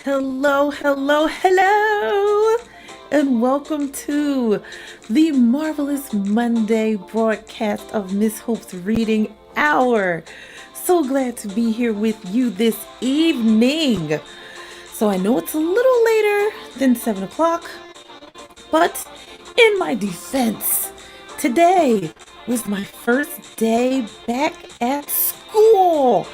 Hello, hello, hello, and welcome to the marvelous Monday broadcast of Miss Hope's Reading Hour. So glad to be here with you this evening. So I know it's a little later than 7 o'clock, but in my defense, today was my first day back at school.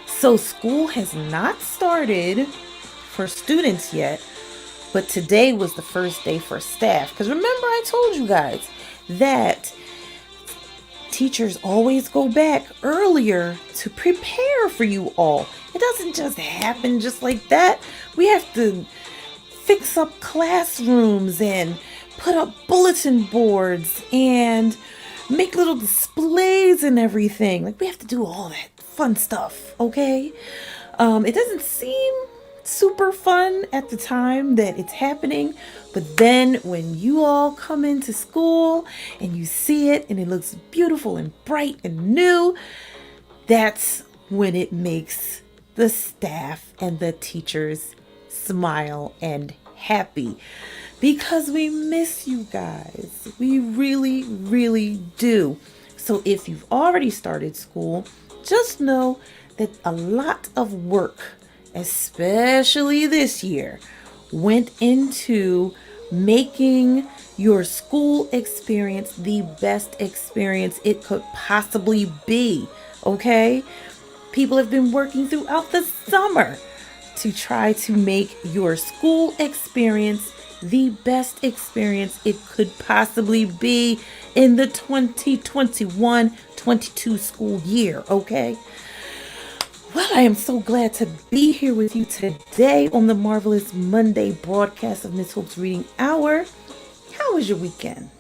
So school has not started for students yet, but today was the first day for staff. Because remember, I told you guys that teachers always go back earlier to prepare for you all. It doesn't just happen just like that. We have to fix up classrooms and put up bulletin boards and make little displays and everything. Like, we have to do all that fun stuff, okay? It doesn't seem super fun at the time that it's happening, but then when you all come into school and you see it and it looks beautiful and bright and new, that's when it makes the staff and the teachers smile and happy, because we miss you guys. We really, really do. So if you've already started school, just know that a lot of work, especially this year, went into making your school experience the best experience it could possibly be. Okay? People have been working throughout the summer to try to make your school experience the best experience it could possibly be in the 2021-22 school year, okay? Well, I am so glad to be here with you today on the marvelous Monday broadcast of Miss Hope's Reading Hour. How was your weekend?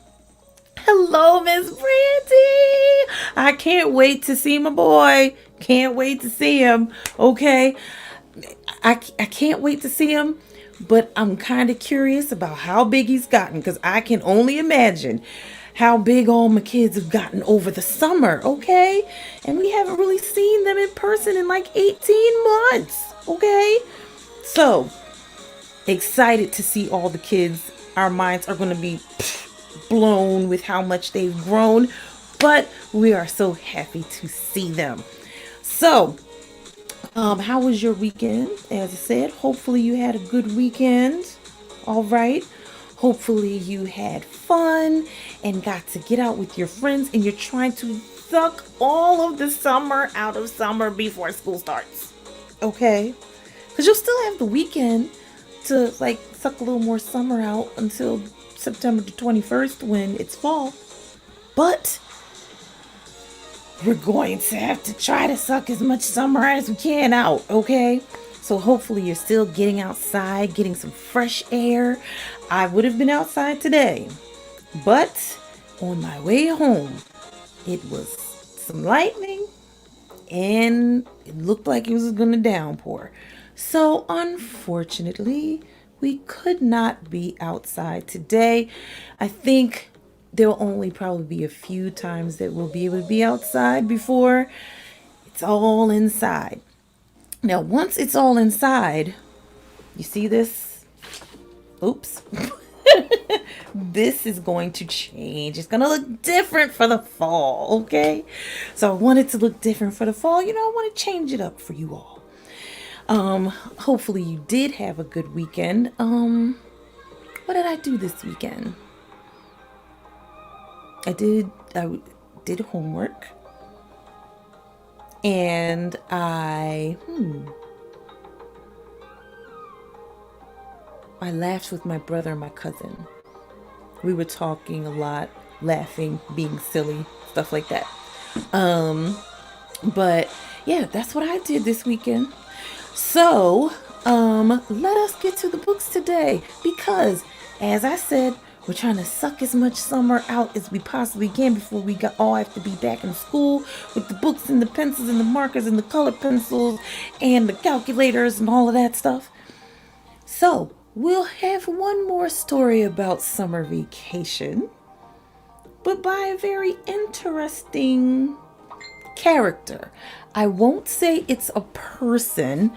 Hello, Miss Brandy. I can't wait to see my boy. Can't wait to see him. Okay. I can't wait to see him, but I'm kind of curious about how big he's gotten, because I can only imagine how big all my kids have gotten over the summer, okay? And we haven't really seen them in person in like 18 months, okay? So, excited to see all the kids. Our minds are going to be blown with how much they've grown, but we are so happy to see them. So, how was your weekend? As I said, hopefully you had a good weekend. All right. Hopefully you had fun and got to get out with your friends, and you're trying to suck all of the summer out of summer before school starts. Okay? Because you'll still have the weekend to like suck a little more summer out until September the 21st when it's fall. But we're going to have to try to suck as much summer as we can out, okay? So hopefully you're still getting outside, getting some fresh air. I would have been outside today, but on my way home, it was some lightning and it looked like it was going to downpour. So unfortunately, we could not be outside today. I think there'll only probably be a few times that we'll be able to be outside before it's all inside. Now, once it's all inside, you see this? Oops. This is going to change. It's going to look different for the fall, okay? So I want it to look different for the fall. I want to change it up for you all. Hopefully you did have a good weekend. What did I do this weekend? I did homework, and I laughed with my brother and my cousin. We were talking a lot, laughing, being silly, stuff like that. But yeah, that's what I did this weekend. So, let us get to the books today, because as I said, we're trying to suck as much summer out as we possibly can before we all have to be back in school with the books and the pencils and the markers and the color pencils and the calculators and all of that stuff. So, we'll have one more story about summer vacation, but by a very interesting character. I won't say it's a person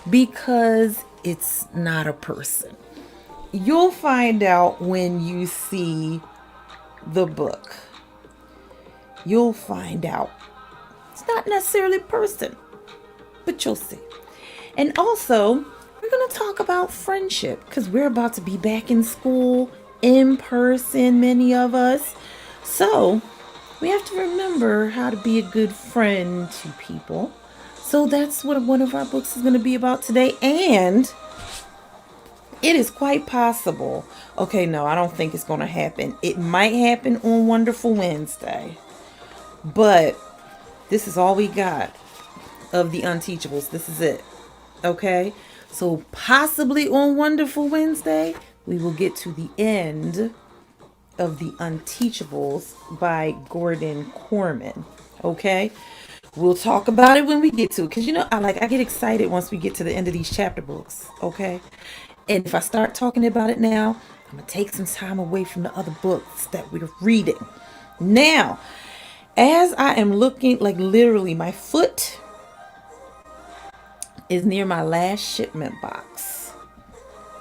because it's not a person. You'll find out when you see the book. You'll find out. It's not necessarily a person, but you'll see. And also, we're going to talk about friendship because we're about to be back in school in person, many of us. So, we have to remember how to be a good friend to people. So, that's what one of our books is going to be about today. And it is quite possible. Okay, no, I don't think it's going to happen. It might happen on Wonderful Wednesday. But this is all we got of the Unteachables. This is it. Okay? So possibly on Wonderful Wednesday, we will get to the end of the Unteachables by Gordon Corman. Okay? We'll talk about it when we get to it. Because I get excited once we get to the end of these chapter books. Okay? And if I start talking about it now, I'm going to take some time away from the other books that we're reading. Now, as I am looking, like literally my foot is near my last shipment box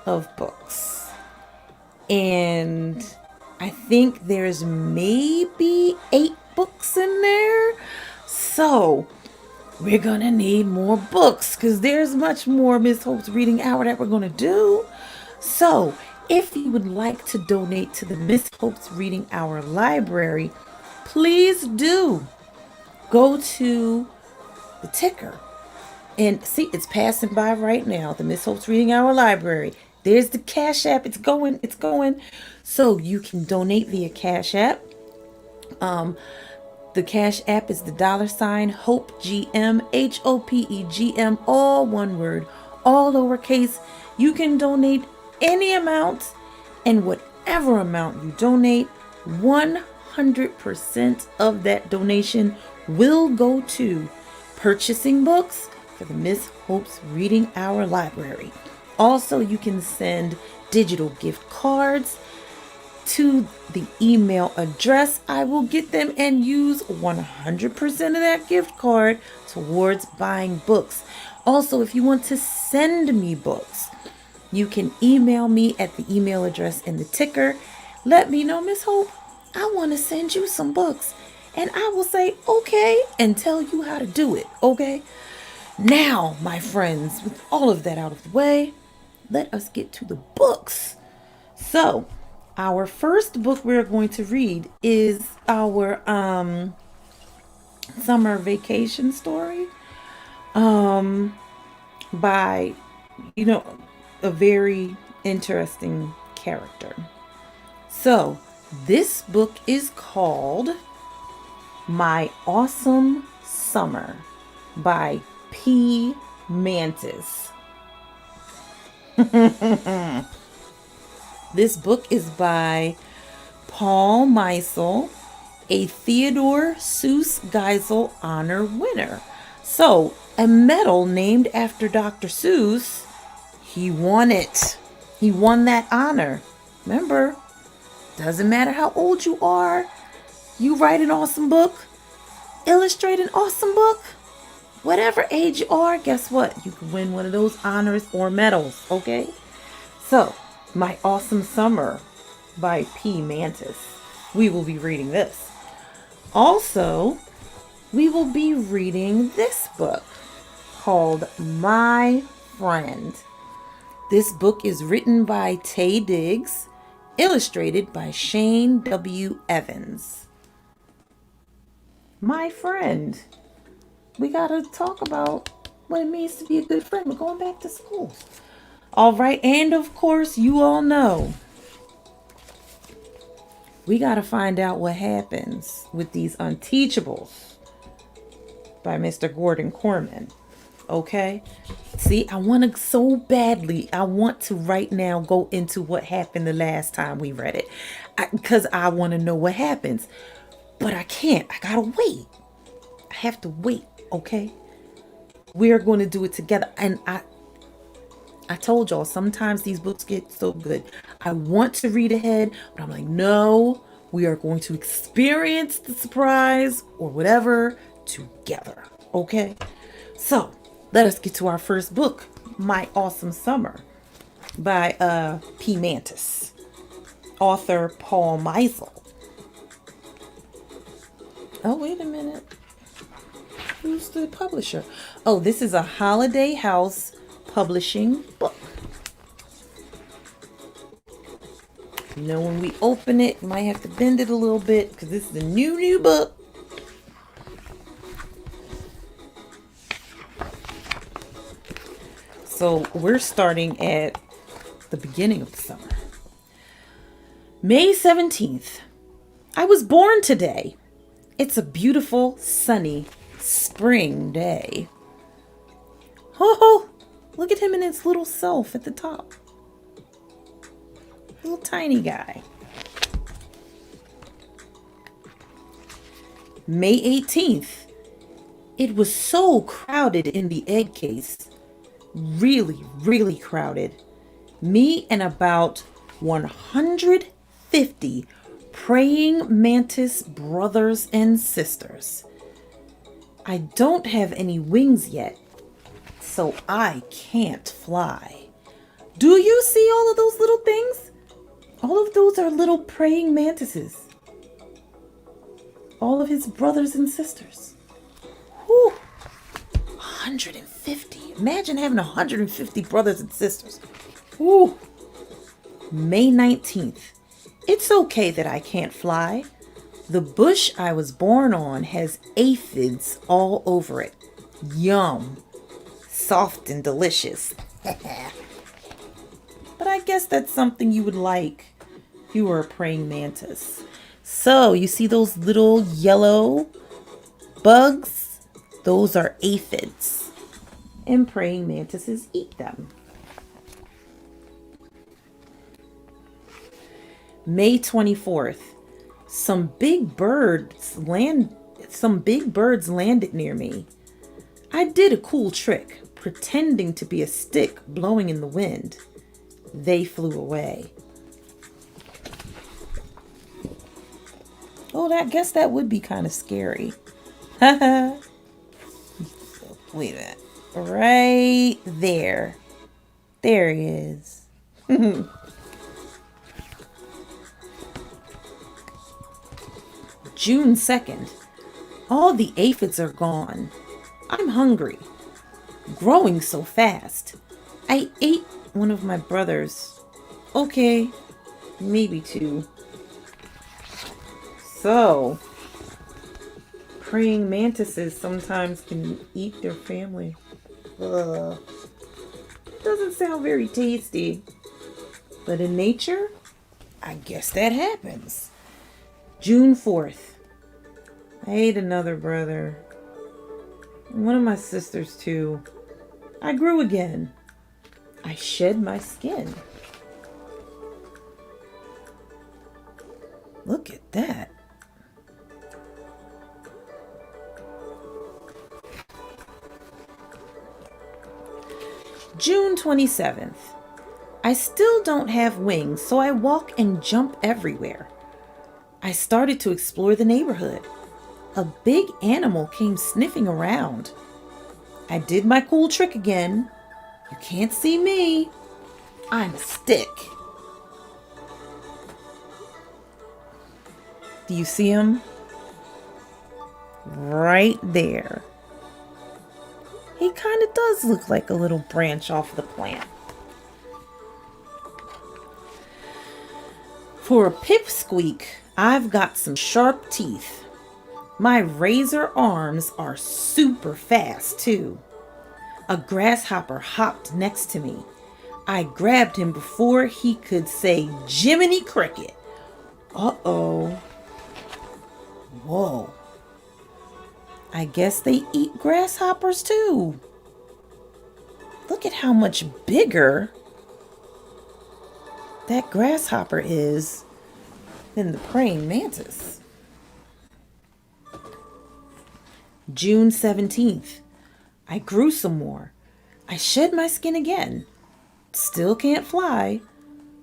of books. And I think there's maybe 8 books in there. So we're going to need more books because there's much more Miss Hope's Reading Hour that we're going to do. So if you would like to donate to the Miss Hope's Reading Hour library, please do go to the ticker and see, it's passing by right now, the Miss Hope's Reading Hour library. There's the Cash App. It's going. So you can donate via Cash App. The Cash App is the $ Hope GM, HOPEGM, all one word, all lowercase. You can donate any amount, and whatever amount you donate, 100% of that donation will go to purchasing books for the Miss Hope's Reading Hour library. Also, you can send digital gift cards to the email address. I will get them and use 100% of that gift card towards buying books. Also, if you want to send me books, you can email me at the email address in the ticker. Let me know, Miss Hope, I want to send you some books. And I will say, okay, and tell you how to do it, okay? Now, my friends, with all of that out of the way, let us get to the books. So, our first book we're going to read is our summer vacation story by, a very interesting character. So, this book is called My Awesome Summer by P. Mantis. This book is by Paul Meisel, a Theodore Seuss Geisel Honor winner. So, a medal named after Dr. Seuss, he won it. He won that honor. Remember, doesn't matter how old you are, you write an awesome book, illustrate an awesome book, whatever age you are, guess what? You can win one of those honors or medals, okay? So, My Awesome Summer by P. Mantis. We will be reading this. Also, we will be reading this book called My Friend. This book is written by Taye Diggs, illustrated by Shane W. Evans. My friend. We gotta talk about what it means to be a good friend. We're going back to school. All right, and of course, you all know we got to find out what happens with these Unteachables by Mr. Gordon Corman. Okay? See, I want to so badly, I want to right now go into what happened the last time we read it. Because I want to know what happens. But I can't. I got to wait. I have to wait, okay? We're going to do it together. And I told y'all, sometimes these books get so good. I want to read ahead, but I'm like, no, we are going to experience the surprise or whatever together. Okay? So, let us get to our first book. My Awesome Summer by P. Mantis, author Paul Meisel. Oh, wait a minute. Who's the publisher? Oh, this is a Holiday House publishing book. You know, when we open it, you might have to bend it a little bit because this is a new book. So we're starting at the beginning of the summer. May 17th. I was born today. It's a beautiful, sunny spring day. Oh, look at him and his little self at the top. Little tiny guy. May 18th. It was so crowded in the egg case. Really crowded. Me and about 150 praying mantis brothers and sisters. I don't have any wings yet, so I can't fly. Do you see all of those little things? All of those are little praying mantises. All of his brothers and sisters. Whew. 150. Imagine having 150 brothers and sisters. Whew. May 19th. It's okay that I can't fly. The bush I was born on has aphids all over it. Yum. Soft and delicious. But I guess that's something you would like if you were a praying mantis. So, you see those little yellow bugs? Those are aphids. And praying mantises eat them. May 24th. Some big birds landed near me. I did a cool trick, pretending to be a stick blowing in the wind. They flew away. Oh, I guess that would be kind of scary. Haha. Wait a minute. Right there. There he is. June 2nd. All the aphids are gone. I'm hungry. Growing so fast. I ate one of my brothers. Okay, maybe two. So, praying mantises sometimes can eat their family. Ugh. Doesn't sound very tasty. But in nature, I guess that happens. June 4th. I ate another brother. One of my sisters too. I grew again. I shed my skin. Look at that. June 27th. I still don't have wings, so I walk and jump everywhere. I started to explore the neighborhood. A big animal came sniffing around. I did my cool trick again. You can't see me. I'm a stick. Do you see him? Right there. He kind of does look like a little branch off the plant. For a pipsqueak, I've got some sharp teeth. My razor arms are super fast too. A grasshopper hopped next to me. I grabbed him before he could say Jiminy Cricket. Uh-oh. Whoa. I guess they eat grasshoppers too. Look at how much bigger that grasshopper is than the praying mantis. June 17th. I grew some more. I shed my skin again. Still can't fly.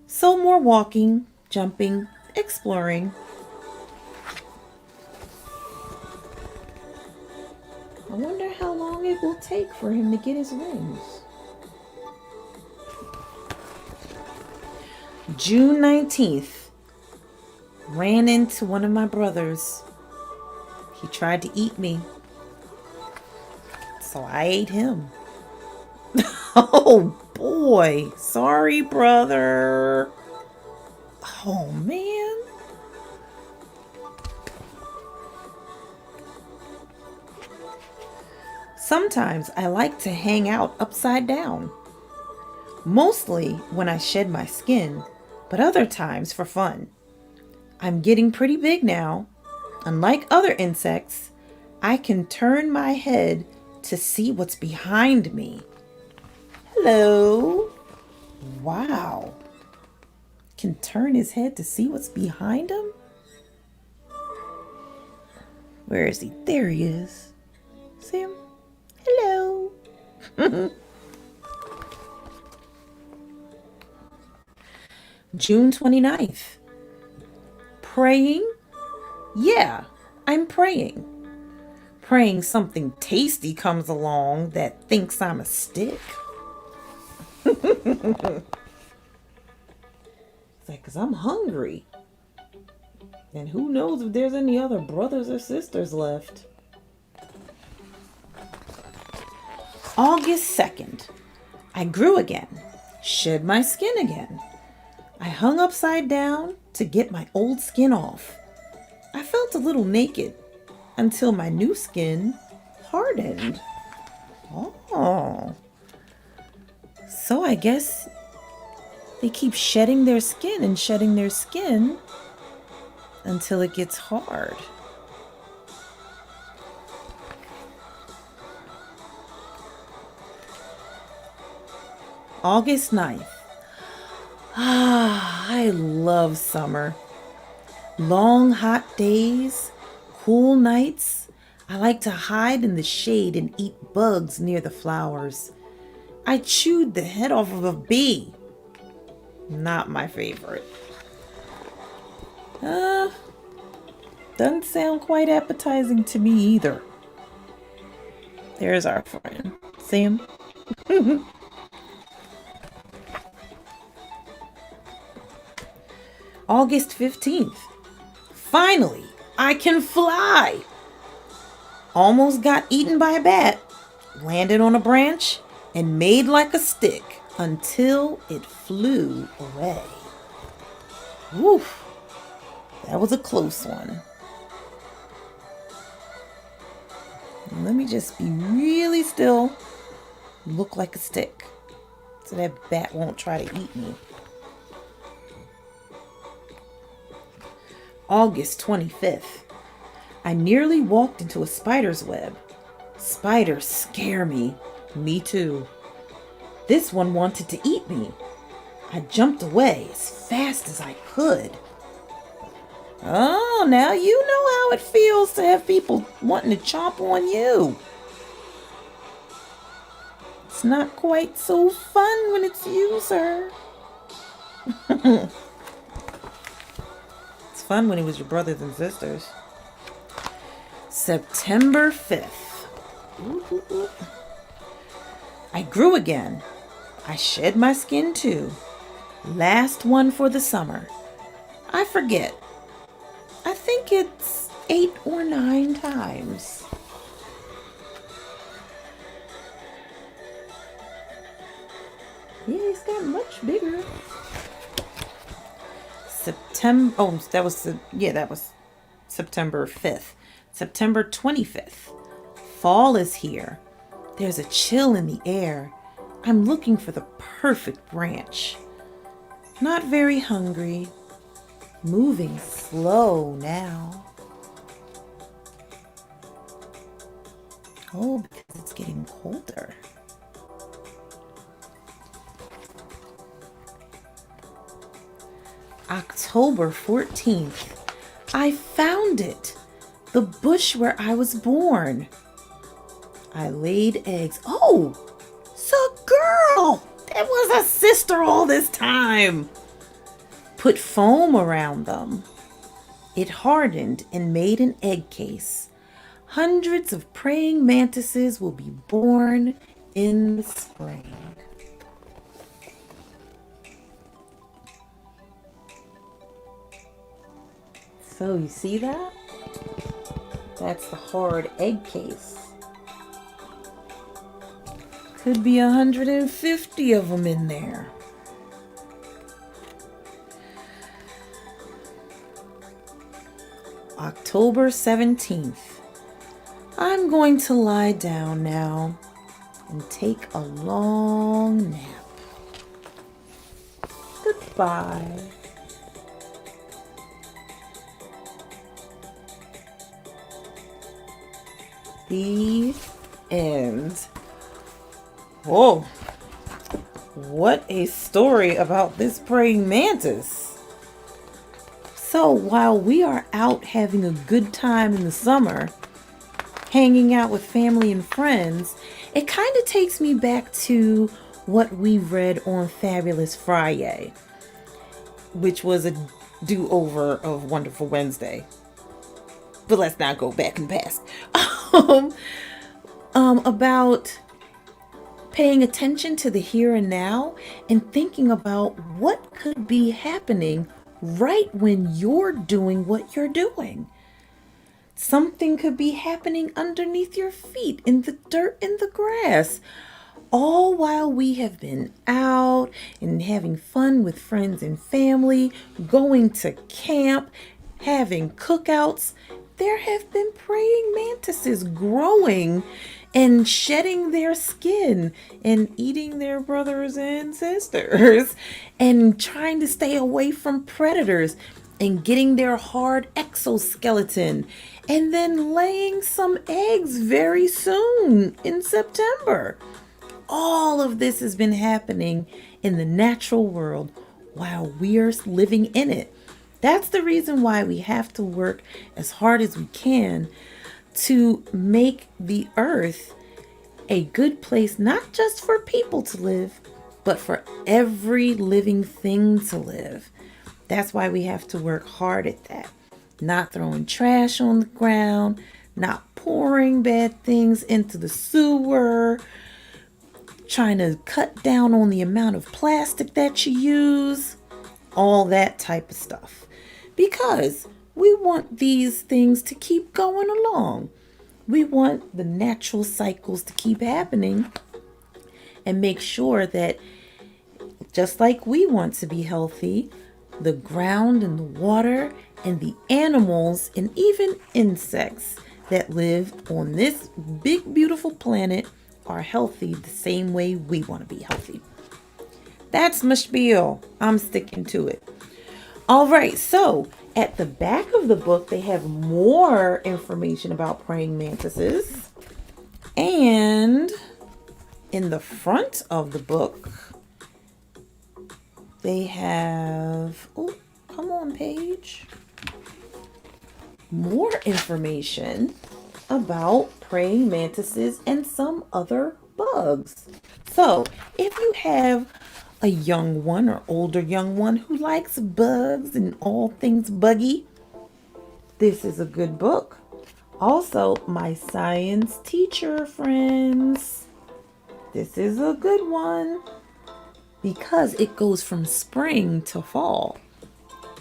So more walking, jumping, exploring. I wonder how long it will take for him to get his wings. June 19th, ran into one of my brothers. He tried to eat me, so I ate him. Oh boy, sorry, brother. Oh man. Sometimes I like to hang out upside down. Mostly when I shed my skin, but other times for fun. I'm getting pretty big now. Unlike other insects, I can turn my head to see what's behind me. Hello. Wow. Can turn his head to see what's behind him? Where is he? There he is. See him? Hello. June 29th. Praying? Yeah, I'm praying. Praying something tasty comes along that thinks I'm a stick. It's like, 'cause I'm hungry. And who knows if there's any other brothers or sisters left. August 2nd. I grew again. Shed my skin again. I hung upside down to get my old skin off. I felt a little naked until my new skin hardened. Oh. So I guess they keep shedding their skin and shedding their skin until it gets hard. August 9th. I love summer. Long hot days, cool nights. I like to hide in the shade and eat bugs near the flowers. I chewed the head off of a bee. Not my favorite. Doesn't sound quite appetizing to me either. There's our friend. See him? August 15th. Finally, I can fly. Almost got eaten by a bat. Landed on a branch and made like a stick until it flew away. Woof. That was a close one. Let me just be really still. Look like a stick so that bat won't try to eat me. August 25th. I nearly walked into a spider's web. Spiders scare me. Me too. This one wanted to eat me. I jumped away as fast as I could. Oh, now you know how it feels to have people wanting to chomp on you. It's not quite so fun when it's you, sir. It's fun when it was your brothers and sisters. September 5th. I grew again. I shed my skin too. Last one for the summer. I forget. I think it's 8 or 9 times. Yeah, he's got much bigger. That was September 5th. September 25th. Fall is here. There's a chill in the air. I'm looking for the perfect branch. Not very hungry. Moving slow now. Oh, because it's getting colder. October 14th. I found it. The bush where I was born. I laid eggs. Oh, so girl, that was a sister all this time. Put foam around them. It hardened and made an egg case. Hundreds of praying mantises will be born in the spring. So you see that? That's the hard egg case. Could be 150 of them in there. October 17th. I'm going to lie down now and take a long nap. Goodbye. The end. Whoa. What a story about this praying mantis. So while we are out having a good time in the summer, hanging out with family and friends, it kind of takes me back to what we read on Fabulous Friday, which was a do-over of Wonderful Wednesday. But let's not go back in the past. About paying attention to the here and now and thinking about what could be happening right when you're doing what you're doing. Something could be happening underneath your feet, in the dirt, in the grass, all while we have been out and having fun with friends and family, going to camp, having cookouts. There have been praying mantises growing and shedding their skin and eating their brothers and sisters and trying to stay away from predators and getting their hard exoskeleton and then laying some eggs very soon in September. All of this has been happening in the natural world while we're living in it. That's the reason why we have to work as hard as we can to make the earth a good place, not just for people to live, but for every living thing to live. That's why we have to work hard at that. Not throwing trash on the ground, not pouring bad things into the sewer, trying to cut down on the amount of plastic that you use, all that type of stuff. Because we want these things to keep going along. We want the natural cycles to keep happening and make sure that just like we want to be healthy, the ground and the water and the animals and even insects that live on this big, beautiful planet are healthy the same way we want to be healthy. That's my spiel. I'm sticking to it. All right, so at the back of the book, they have more information about praying mantises. And in the front of the book, they have, oh, come on, page. More information about praying mantises and some other bugs. So if you have a young one or older young one who likes bugs and all things buggy, this is a good book. Also, my science teacher friends, this is a good one because it goes from spring to fall.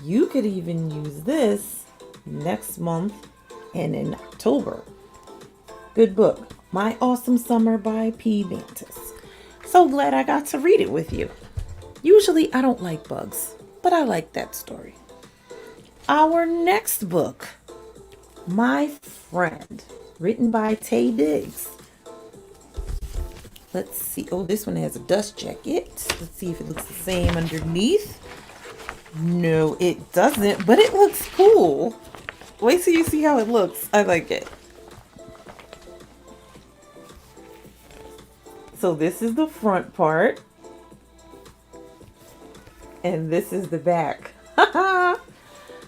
You could even use this next month and in October. Good book. My Awesome Summer by P. Mantis. So glad I got to read it with you. Usually I don't like bugs, but I like that story. Our next book, My Friend, written by Tay Diggs. Let's see. Oh, this one has a dust jacket. Let's see if it looks the same underneath. No, it doesn't, but it looks cool. Wait till you see how it looks. I like it. So this is the front part. And this is the back.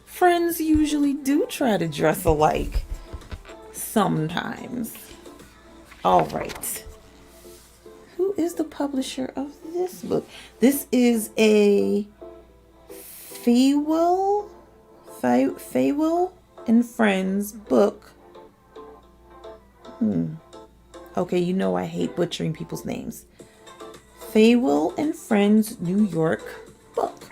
Friends usually do try to dress alike. Sometimes. All right. Who is the publisher of this book? This is a Faywill and Friends book. Okay, you know I hate butchering people's names. Faywill and Friends, New York book.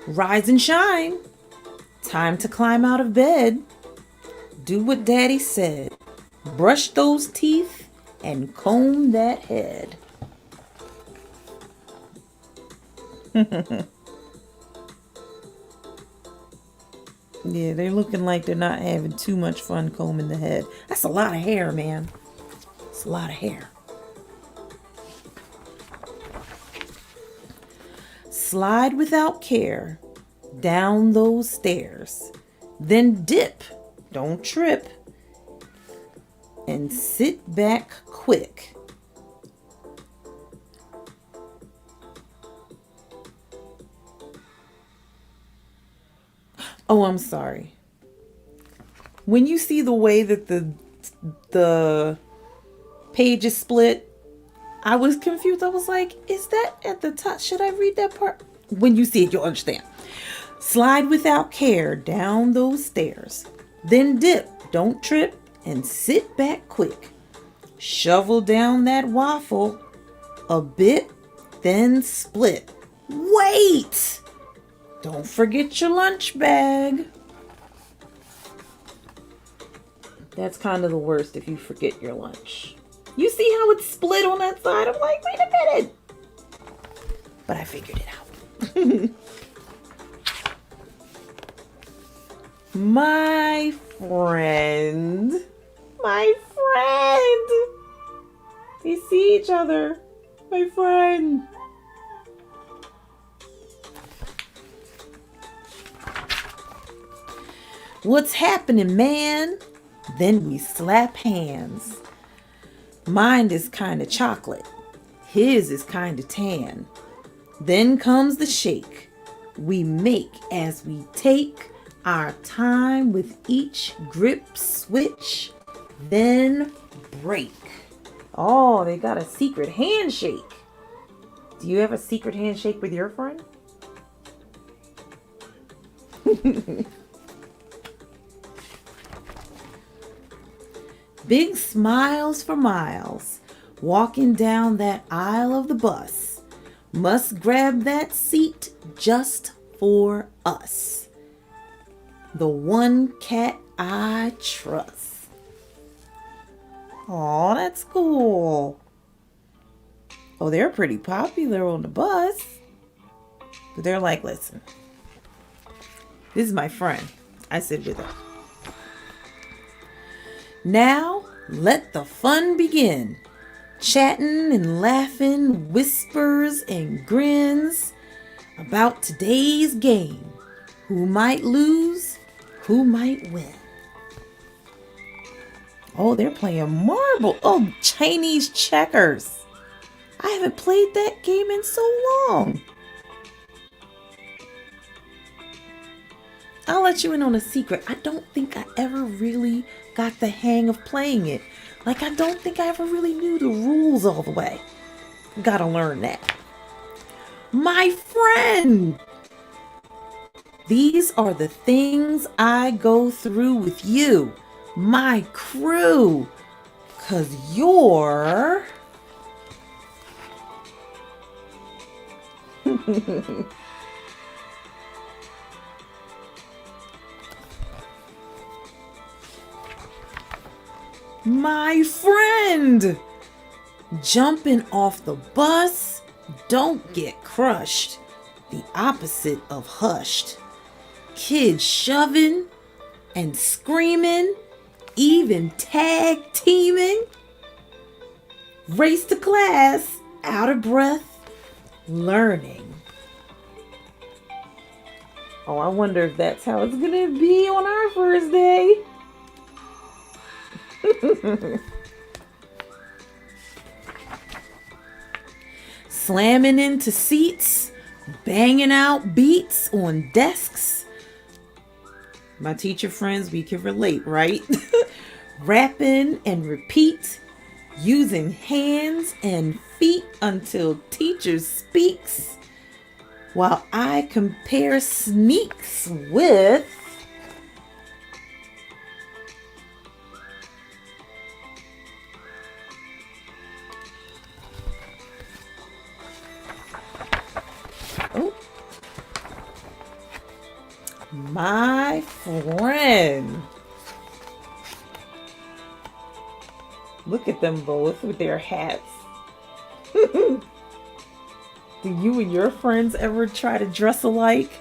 Rise and shine. Time to climb out of bed. Do what Daddy said. Brush those teeth and comb that head. Yeah, they're looking like they're not having too much fun combing the head. That's a lot of hair, man. It's a lot of hair. Slide without care down those stairs. Then dip, don't trip, and sit back quick. Oh, I'm sorry. When you see the way that the page is split, I was confused. I was like, is that at the top? Should I read that part? When you see it, you'll understand. Slide without care down those stairs. Then dip, don't trip, and sit back quick. Shovel down that waffle a bit, then split. Wait! Don't forget your lunch bag. That's kind of the worst if you forget your lunch. You see how it's split on that side? I'm like, wait a minute. But I figured it out. My friend. My friend. They see each other. My friend. What's happening, man? Then we slap hands. Mine is kind of chocolate. His is kind of tan. Then comes the shake. We make as we take our time with each grip switch. Then break. Oh, they got a secret handshake. Do you have a secret handshake with your friend? Big smiles for miles, walking down that aisle of the bus. Must grab that seat just for us. The one cat I trust. Aw, that's cool. Oh, they're pretty popular on the bus. But they're like, listen, this is my friend. I sit with her. Now, let the fun begin. Chatting and laughing, whispers and grins about today's game. Who might lose, who might win. Oh, they're playing marble. Oh, Chinese checkers. I haven't played that game in so long. I'll let you in on a secret. I don't think I ever really got the hang of playing it. Like, I don't think I ever really knew the rules all the way. Gotta learn that. My friend! These are the things I go through with you, my crew. 'Cause you're... my friend! Jumping off the bus, don't get crushed. The opposite of hushed. Kids shoving and screaming, even tag teaming. Race to class, out of breath, learning. Oh, I wonder if that's how it's gonna be on our first day. Slamming into seats, banging out beats on desks. My teacher friends, we can relate, right? Rapping and repeat, using hands and feet until teacher speaks, while I compare sneaks with... Oh. My friend. Look at them both with their hats. Do you and your friends ever try to dress alike?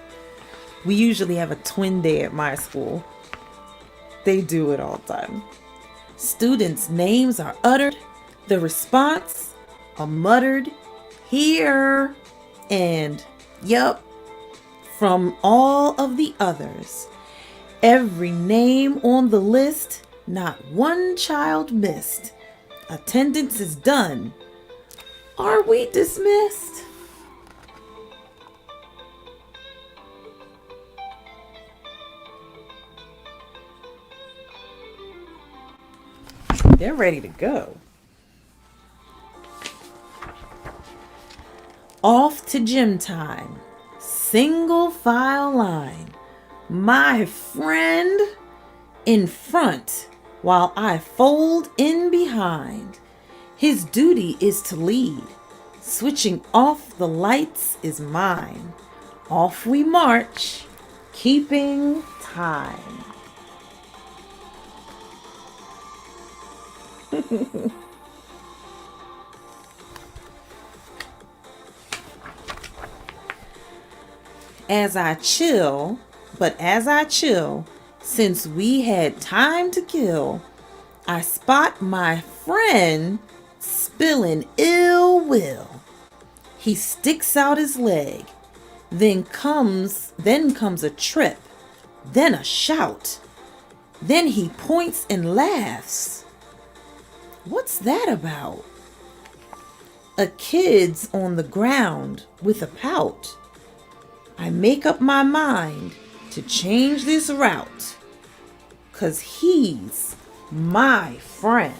We usually have a twin day at my school. They do it all the time. Students' names are uttered. The response, a muttered, here, and yup, from all of the others. Every name on the list, not one child missed. Attendance is done. Are we dismissed? They're ready to go. Off to gym time. Single file line. My friend in front while I fold in behind. His duty is to lead. Switching off the lights is mine. Off we march, keeping time. As I chill, since we had time to kill, I spot my friend spilling ill will. He sticks out his leg, then comes a trip, then a shout, then he points and laughs. What's that about? A kid's on the ground with a pout. I make up my mind to change this route, 'cause he's my friend.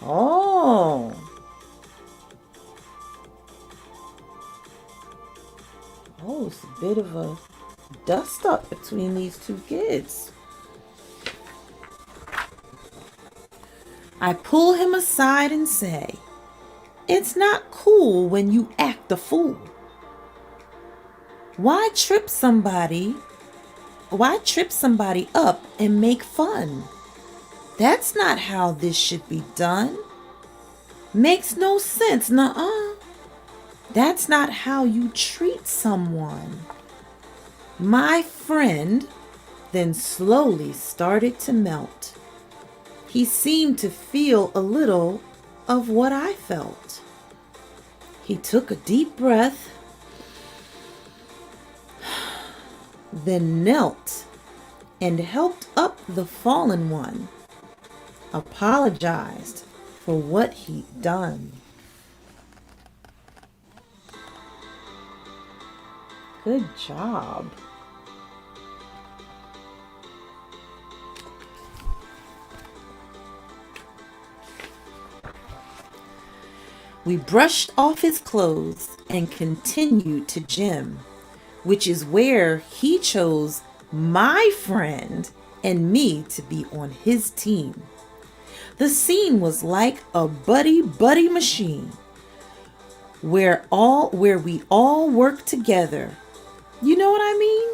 Oh. Oh, it's a bit of a dust up between these two kids. I pull him aside and say, it's not cool when you act a fool. Why trip somebody up and make fun? That's not how this should be done. Makes no sense, nuh-uh. That's not how you treat someone. My friend then slowly started to melt. He seemed to feel a little of what I felt. He took a deep breath, then knelt and helped up the fallen one, apologized for what he'd done. Good job. We brushed off his clothes and continued to gym, which is where he chose my friend and me to be on his team. The scene was like a buddy machine where we all work together. You know what I mean?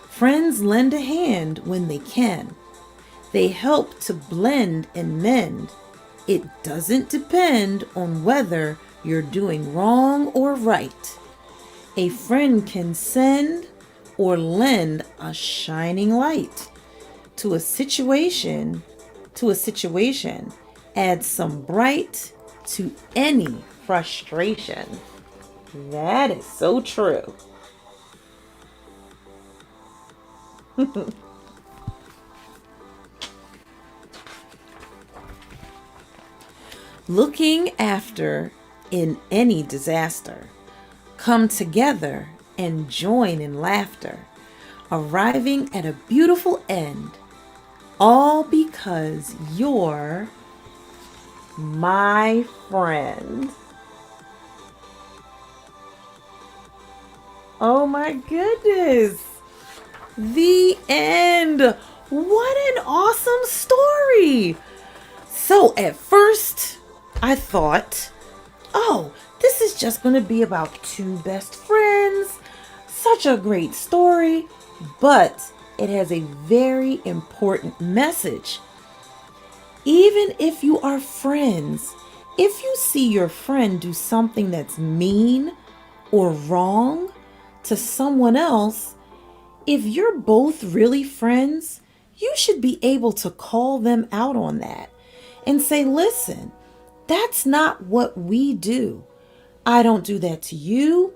Friends lend a hand when they can. They help to blend and mend. It doesn't depend on whether you're doing wrong or right. A friend can send or lend a shining light to a situation, add some bright to any frustration. That is so true. Looking after in any disaster. Come together and join in laughter, arriving at a beautiful end, all because you're my friend. Oh my goodness. The end. What an awesome story. So at first, I thought, oh, this is just going to be about two best friends. So such a great story, but it has a very important message. Even if you are friends, if you see your friend do something that's mean or wrong to someone else, if you're both really friends, you should be able to call them out on that and say, listen, that's not what we do. I don't do that to you.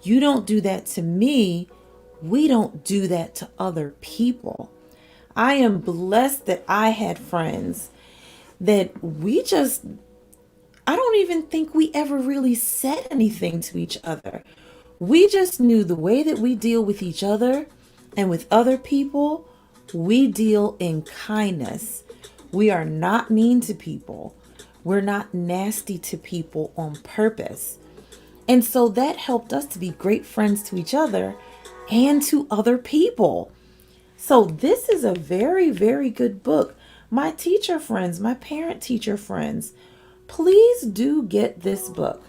You don't do that to me. We don't do that to other people. I am blessed that I had friends that I don't even think we ever really said anything to each other. We just knew the way that we deal with each other and with other people, we deal in kindness. We are not mean to people. We're not nasty to people on purpose. And so that helped us to be great friends to each other and to other people. So this is a very, very good book. My teacher friends, my parent teacher friends, please do get this book,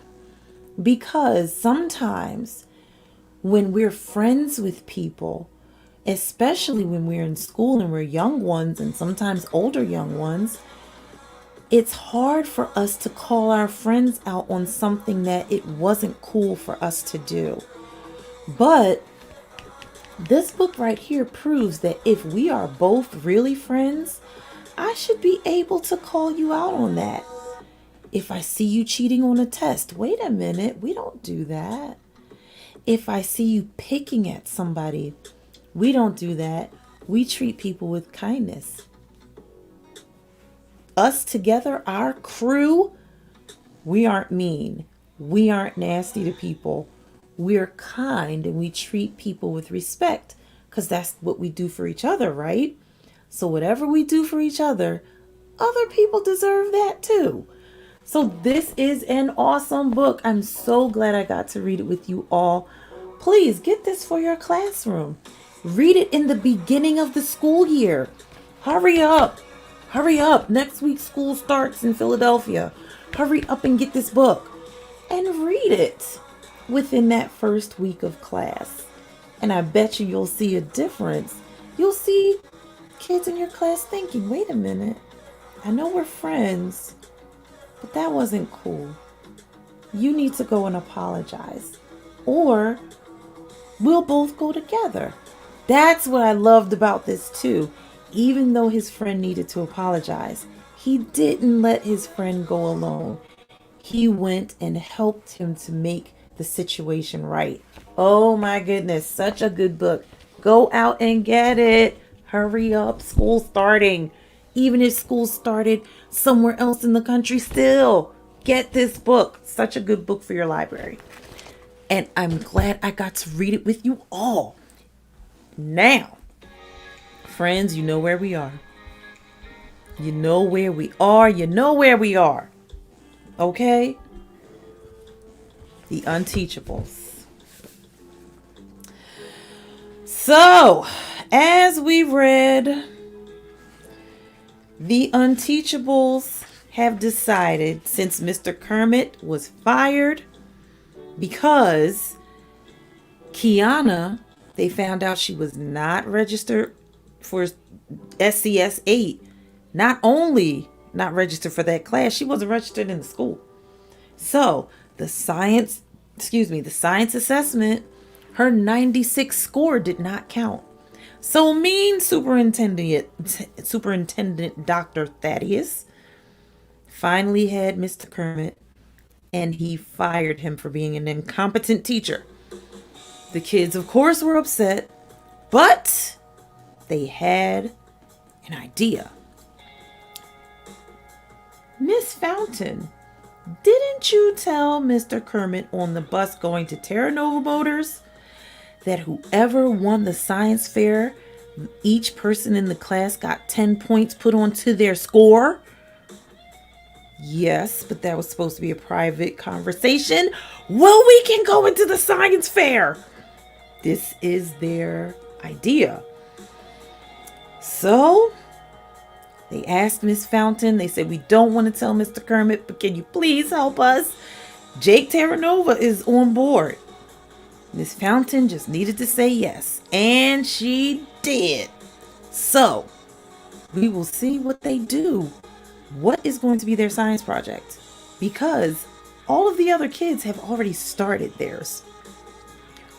because sometimes when we're friends with people, especially when we're in school and we're young ones and sometimes older young ones, it's hard for us to call our friends out on something that it wasn't cool for us to do. But this book right here proves that if we are both really friends, I should be able to call you out on that. If I see you cheating on a test, wait a minute, we don't do that. If I see you picking at somebody, we don't do that. We treat people with kindness. Us together, our crew, we aren't mean. We aren't nasty to people. We're kind and we treat people with respect, because that's what we do for each other, right? So whatever we do for each other, other people deserve that too. So this is an awesome book. I'm so glad I got to read it with you all. Please get this for your classroom. Read it in the beginning of the school year. Hurry up. Hurry up. Next week school starts in Philadelphia. Hurry up and get this book and read it within that first week of class. And I bet you'll see a difference. You'll see kids in your class thinking, wait a minute, I know we're friends, but that wasn't cool. You need to go and apologize. Or we'll both go together. That's what I loved about this too. Even though his friend needed to apologize, he didn't let his friend go alone. He went and helped him to make the situation right. Oh my goodness, such a good book. Go out and get it. Hurry up, school's starting. Even if school started somewhere else in the country, still get this book. Such a good book for your library. And I'm glad I got to read it with you all. Now, friends, you know where we are. You know where we are. You know where we are. Okay? The Unteachables. So, as we read, the Unteachables have decided, since Mr. Kermit was fired because Kiana, they found out she was not registered for SCS 8. Not only not registered for that class, she wasn't registered in the school. So the science assessment, her 96 score did not count. So mean Superintendent Dr. Thaddeus finally had Mr. Kermit, and he fired him for being an incompetent teacher. The kids, of course, were upset, but they had an idea. Miss Fountain, didn't you tell Mr. Kermit on the bus going to Terra Nova Motors that whoever won the science fair, each person in the class got 10 points put onto their score? Yes, but that was supposed to be a private conversation. Well, we can go into the science fair. This is their idea. So they asked Miss Fountain. They said, we don't want to tell Mr. Kermit, but can you please help us? Jake Terranova is on board. Miss Fountain just needed to say yes, and she did. So, we will see what they do. What is going to be their science project? Because all of the other kids have already started theirs.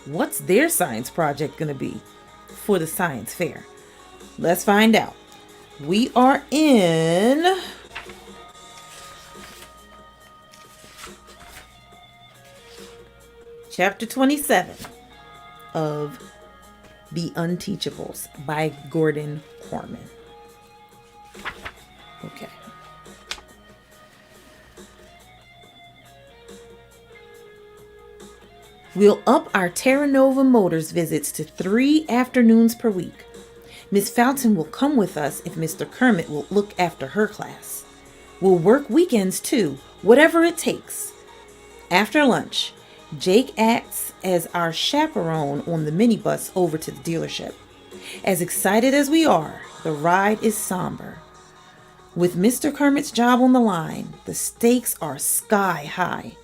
What's their science project going to be for the science fair? Let's find out. We are in chapter 27 of The Unteachables by Gordon Corman. Okay. We'll up our Terra Nova Motors visits to 3 afternoons per week. Miss Fountain will come with us if Mr. Kermit will look after her class. We'll work weekends too, whatever it takes. After lunch, Jake acts as our chaperone on the minibus over to the dealership. As excited as we are, the ride is somber. With Mr. Kermit's job on the line, the stakes are sky high.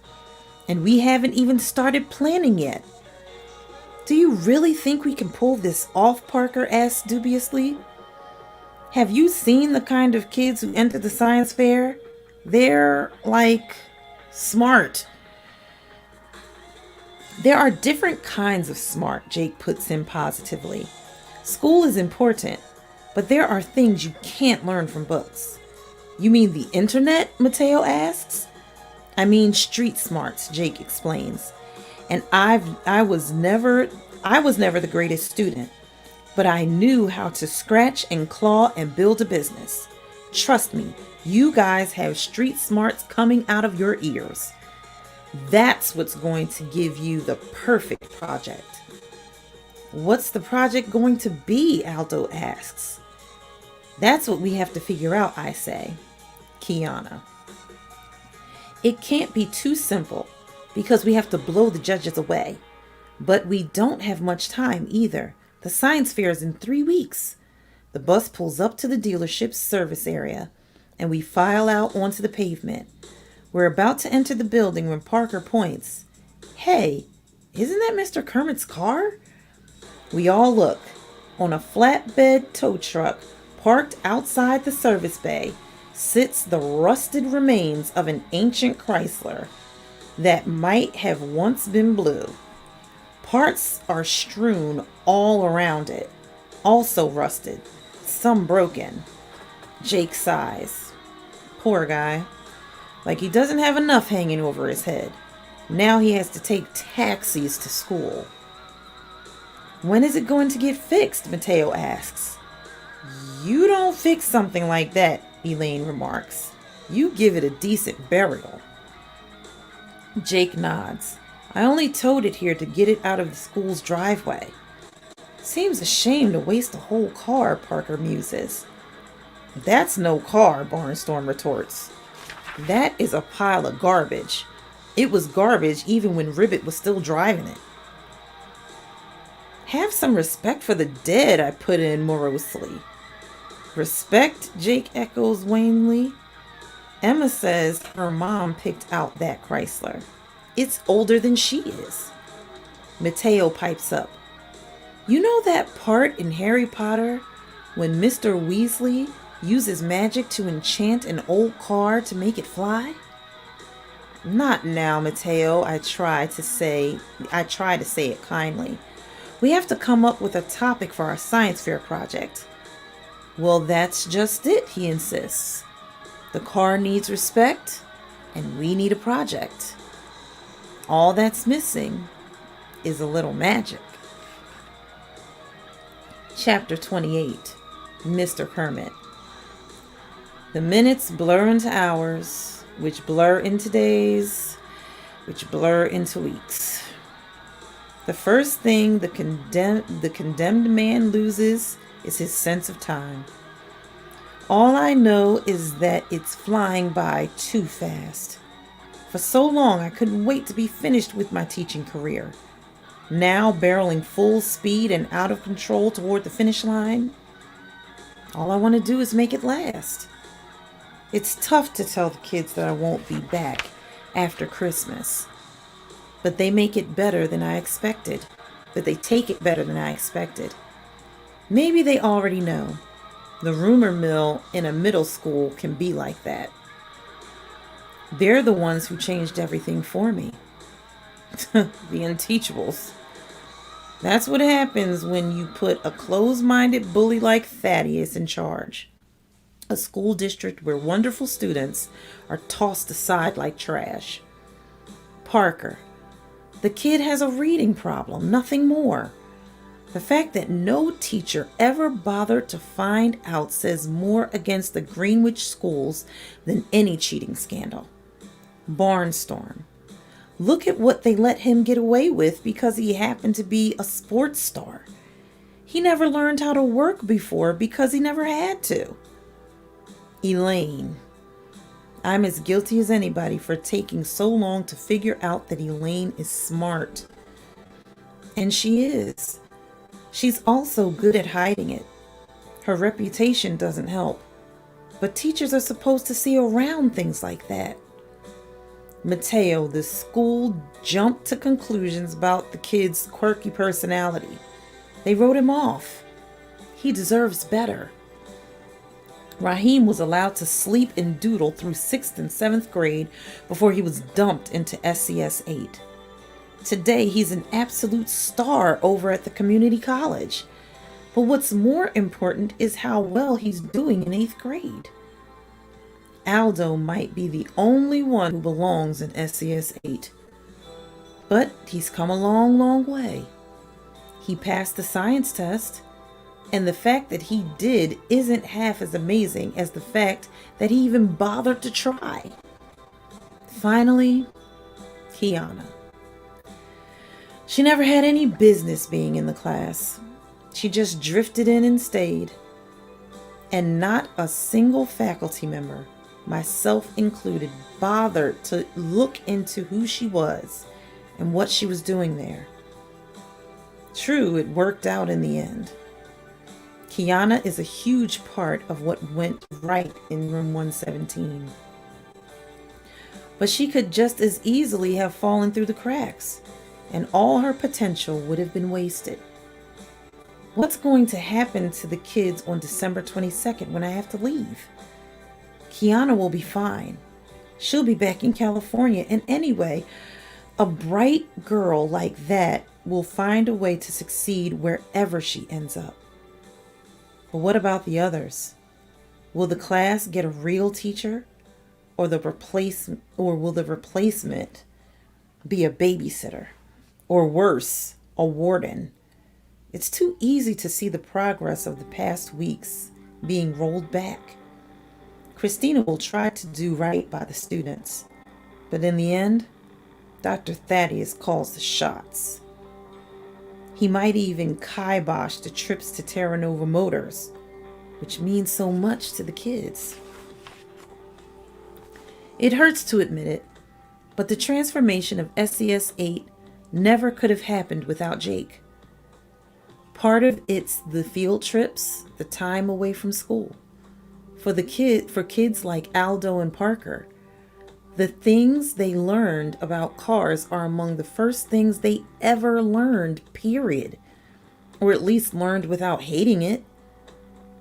And we haven't even started planning yet. Do you really think we can pull this off? Parker asked dubiously. Have you seen the kind of kids who enter the science fair? They're smart. There are different kinds of smart, Jake puts in positively. School is important, but there are things you can't learn from books. You mean the internet? Mateo asks. I mean street smarts, Jake explains. And I was never the greatest student, but I knew how to scratch and claw and build a business. Trust me, you guys have street smarts coming out of your ears. That's what's going to give you the perfect project. What's the project going to be? Aldo asks. That's what we have to figure out, I say. Kiana. It can't be too simple because we have to blow the judges away. But we don't have much time either. The science fair is in 3 weeks. The bus pulls up to the dealership's service area and we file out onto the pavement. We're about to enter the building when Parker points. Hey, isn't that Mr. Kermit's car? We all look. On a flatbed tow truck parked outside the service bay sits the rusted remains of an ancient Chrysler that might have once been blue. Parts are strewn all around it, also rusted, some broken. Jake sighs. Poor guy. Like he doesn't have enough hanging over his head. Now he has to take taxis to school. When is it going to get fixed? Mateo asks. You don't fix something like that, Elaine remarks. You give it a decent burial. Jake nods. I only towed it here to get it out of the school's driveway. Seems a shame to waste a whole car, Parker muses. That's no car, Barnstorm retorts. That is a pile of garbage. It was garbage even when Ribbit was still driving it. Have some respect for the dead, I put in morosely. Respect? Jake echoes wanly. Emma says her mom picked out that Chrysler. It's older than she is. Mateo pipes up. You know that part in Harry Potter when Mr. Weasley uses magic to enchant an old car to make it fly? Not now, Mateo, I try to say it kindly. We have to come up with a topic for our science fair project. Well, that's just it, he insists. The car needs respect, and we need a project. All that's missing is a little magic. Chapter 28, Mr. Kermit. The minutes blur into hours, which blur into days, which blur into weeks. The first thing the condemned man loses is his sense of time. All I know is that it's flying by too fast. For so long, I couldn't wait to be finished with my teaching career. Now, barreling full speed and out of control toward the finish line, all I want to do is make it last. It's tough to tell the kids that I won't be back after Christmas. but they make it better than I expected. But they take it better than I expected. Maybe they already know. The rumor mill in a middle school can be like that. They're the ones who changed everything for me. The Unteachables. That's what happens when you put a closed-minded bully like Thaddeus in charge. A school district where wonderful students are tossed aside like trash. Parker. The kid has a reading problem, nothing more. The fact that no teacher ever bothered to find out says more against the Greenwich schools than any cheating scandal. Barnstorm. Look at what they let him get away with because he happened to be a sports star. He never learned how to work before because he never had to. Elaine. I'm as guilty as anybody for taking so long to figure out that Elaine is smart. And she is. She's also good at hiding it. Her reputation doesn't help. But teachers are supposed to see around things like that. Mateo, the school jumped to conclusions about the kid's quirky personality. They wrote him off. He deserves better. Raheem was allowed to sleep and doodle through 6th and 7th grade before he was dumped into SCS 8. Today, he's an absolute star over at the community college. But what's more important is how well he's doing in 8th grade. Aldo might be the only one who belongs in SCS 8. But he's come a long, long way. He passed the science test, and the fact that he did isn't half as amazing as the fact that he even bothered to try. Finally, Kiana. She never had any business being in the class. She just drifted in and stayed. And not a single faculty member, myself included, bothered to look into who she was and what she was doing there. True, it worked out in the end. Kiana is a huge part of what went right in room 117. But she could just as easily have fallen through the cracks, and all her potential would have been wasted. What's going to happen to the kids on December 22nd when I have to leave? Kiana will be fine. She'll be back in California, and anyway, a bright girl like that will find a way to succeed wherever she ends up. But what about the others? Will the class get a real teacher, or will the replacement be a babysitter, or worse, a warden? It's too easy to see the progress of the past weeks being rolled back. Christina will try to do right by the students, but in the end, Dr. Thaddeus calls the shots. He might even kibosh the trips to Terra Nova Motors, which means so much to the kids. It hurts to admit it, but the transformation of SCS 8 never could have happened without Jake. Part of it's the field trips, the time away from school. For kids like Aldo and Parker, the things they learned about cars are among the first things they ever learned, period. Or at least learned without hating it.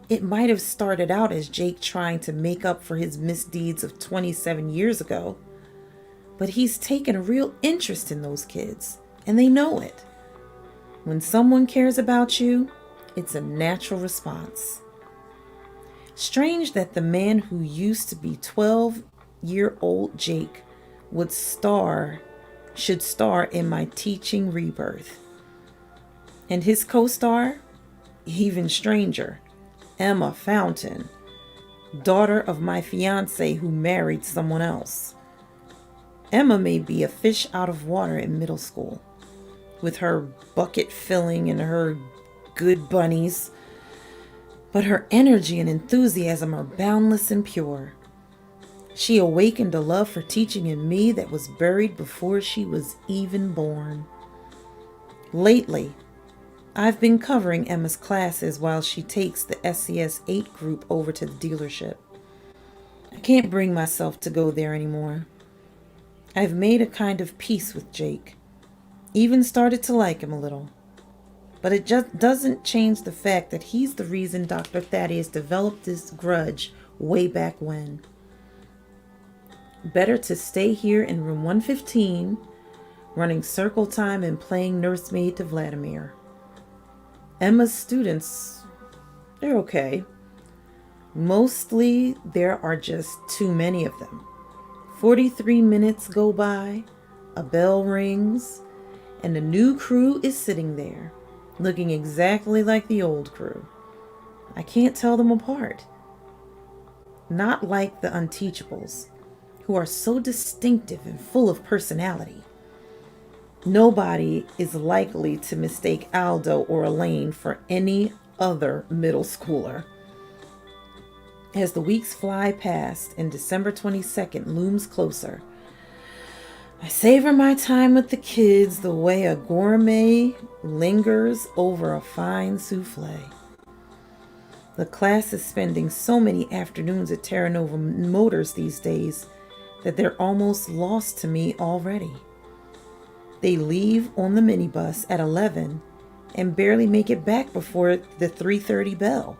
It might have started out as Jake trying to make up for his misdeeds of 27 years ago. But he's taken a real interest in those kids, and they know it. When someone cares about you, it's a natural response. Strange that the man who used to be 12-year-old Jake should star in my teaching rebirth. And his co-star, even stranger, Emma Fountain, daughter of my fiance who married someone else. Emma may be a fish out of water in middle school, with her bucket filling and her good bunnies, but her energy and enthusiasm are boundless and pure. She awakened a love for teaching in me that was buried before she was even born. Lately, I've been covering Emma's classes while she takes the SCS 8 group over to the dealership. I can't bring myself to go there anymore. I've made a kind of peace with Jake. Even started to like him a little. But it just doesn't change the fact that he's the reason Dr. Thaddeus developed this grudge way back when. Better to stay here in room 115, running circle time and playing nursemaid to Vladimir. Emma's students, they're okay. Mostly there are just too many of them. 43 minutes go by, a bell rings, and the new crew is sitting there, looking exactly like the old crew. I can't tell them apart. Not like the Unteachables, who are so distinctive and full of personality. Nobody is likely to mistake Aldo or Elaine for any other middle schooler. As the weeks fly past and December 22nd looms closer, I savor my time with the kids the way a gourmet lingers over a fine souffle. The class is spending so many afternoons at Terra Nova Motors these days that they're almost lost to me already. They leave on the minibus at 11 and barely make it back before the 3:30 bell.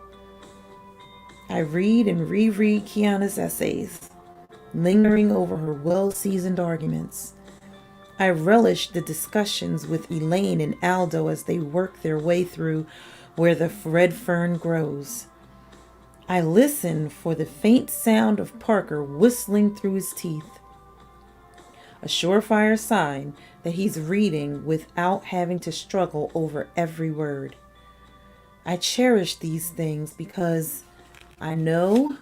I read and reread Kiana's essays, lingering over her well-seasoned arguments. I relish the discussions with Elaine and Aldo as they work their way through where the red fern grows. I listen for the faint sound of Parker whistling through his teeth, a surefire sign that he's reading without having to struggle over every word. I cherish these things because I know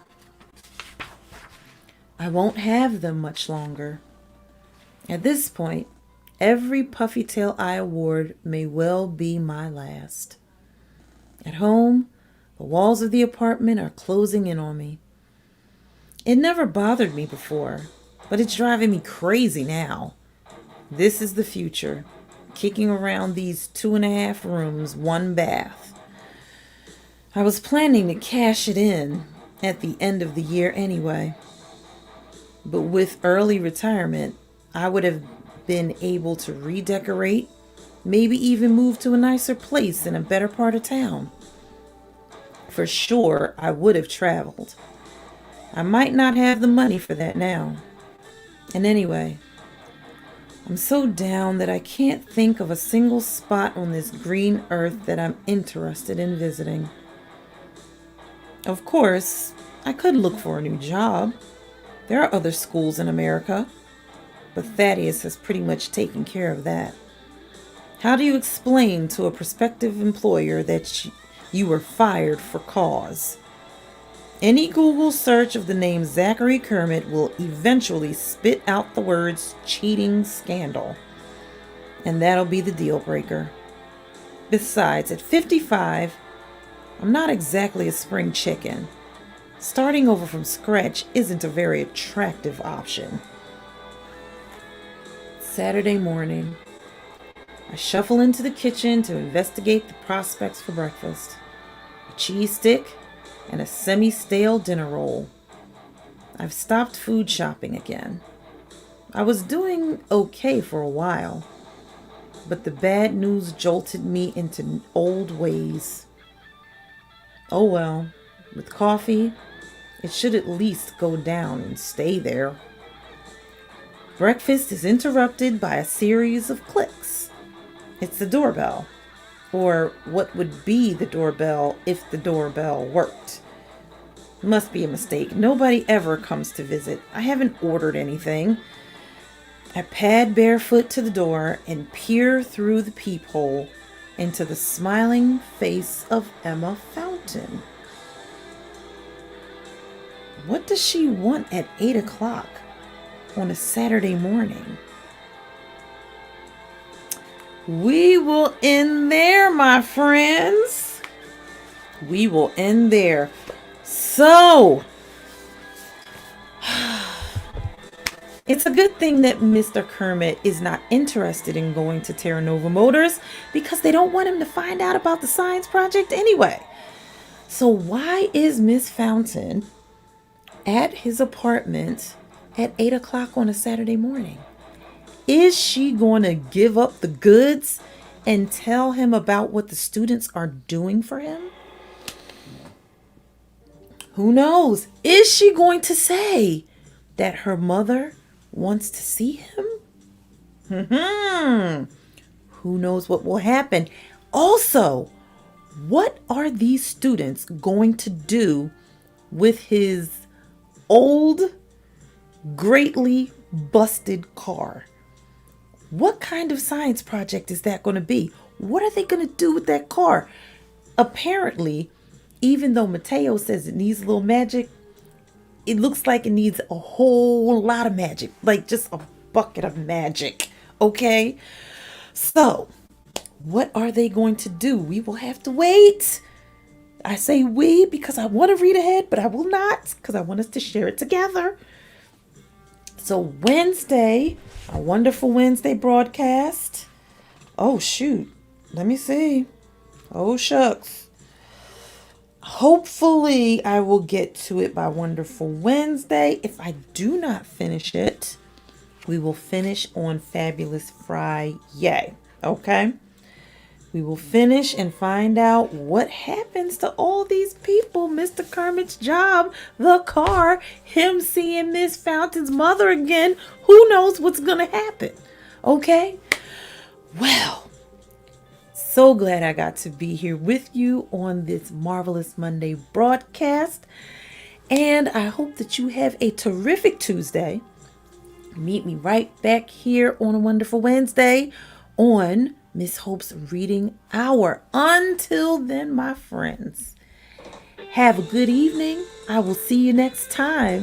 I won't have them much longer. At this point, every Puffy Tail Eye award may well be my last. At home, the walls of the apartment are closing in on me. It never bothered me before, but it's driving me crazy now. This is the future, kicking around these 2.5 rooms, 1 bath. I was planning to cash it in at the end of the year anyway. But with early retirement, I would have been able to redecorate, maybe even move to a nicer place in a better part of town. For sure, I would have traveled. I might not have the money for that now. And anyway, I'm so down that I can't think of a single spot on this green earth that I'm interested in visiting. Of course, I could look for a new job. There are other schools in America, but Thaddeus has pretty much taken care of that. How do you explain to a prospective employer that you were fired for cause? Any Google search of the name Zachary Kermit will eventually spit out the words cheating scandal. And that'll be the deal breaker. Besides, at 55, I'm not exactly a spring chicken. Starting over from scratch isn't a very attractive option. Saturday morning. I shuffle into the kitchen to investigate the prospects for breakfast. A cheese stick and a semi-stale dinner roll. I've stopped food shopping again. I was doing okay for a while, but the bad news jolted me into old ways. Oh well, with coffee, it should at least go down and stay there. Breakfast is interrupted by a series of clicks. It's the doorbell, or what would be the doorbell if the doorbell worked. Must be a mistake. Nobody ever comes to visit. I haven't ordered anything. I pad barefoot to the door and peer through the peephole into the smiling face of Emma Fountain. What does she want at 8 o'clock on a Saturday morning? We will end there, my friends. We will end there. So, it's a good thing that Mr. Kermit is not interested in going to Terra Nova Motors because they don't want him to find out about the science project anyway. So why is Miss Fountain at his apartment at 8 o'clock on a Saturday morning? Is she going to give up the goods and tell him about what the students are doing for him? Who knows? Is she going to say that her mother wants to see him? Who knows what will happen? Also, what are these students going to do with his old, greatly busted car? What kind of science project is that going to be? What are they going to do with that car? Apparently, even though Mateo says it needs a little magic, it looks like it needs a whole lot of magic, like just a bucket of magic. Okay? So, what are they going to do? We will have to wait. I say we because I want to read ahead, but I will not because I want us to share it together. So Wednesday, a wonderful Wednesday broadcast. Oh, shoot. Let me see. Oh, shucks. Hopefully, I will get to it by Wonderful Wednesday. If I do not finish it, we will finish on Fabulous Friday. Okay? We will finish and find out what happens to all these people. Mr. Kermit's job, the car, him seeing Miss Fountain's mother again. Who knows what's going to happen? Okay? Well, so glad I got to be here with you on this Marvelous Monday broadcast. And I hope that you have a terrific Tuesday. Meet me right back here on a Wonderful Wednesday on Miss Hope's Reading Hour. Until then, my friends, have a good evening. I will see you next time.